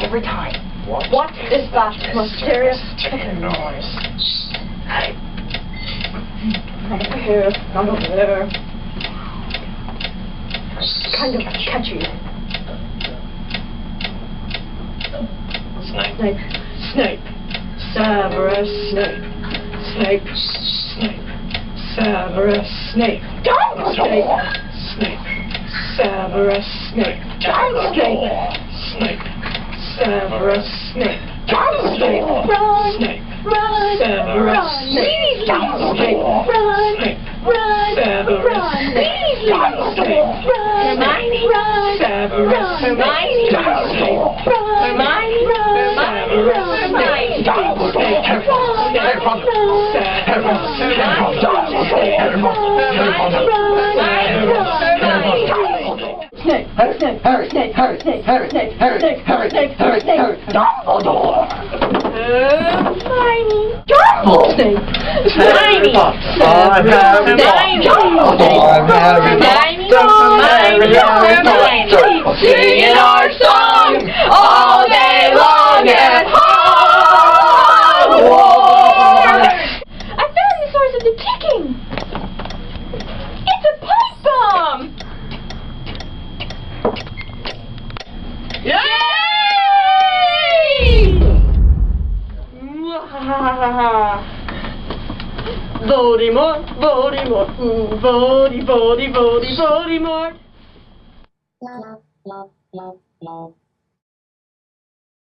every time. What is that mysterious ticking noise? Not over here, not over there. Kind of catchy. Snape. Snape. Severus Snape. Snape. Snape. Severus Snape. Snape. Snape. Severus Snape. Snape. Snape. Severus Snape. Snape. Run! Snape. Run! Severus Run! Snape. Snape. Run! Snape. Run! Severus Run! Snape. Snape. Run! Hermione. Run! Severus Run! Hermione. Snape. Run! Hermione. Run! Severus Hermione. Singing our song all day long at Hogwarts. I found the source of the ticking. It's a pipe bomb. Yay! Voldemort, Voldemort, Voldemort.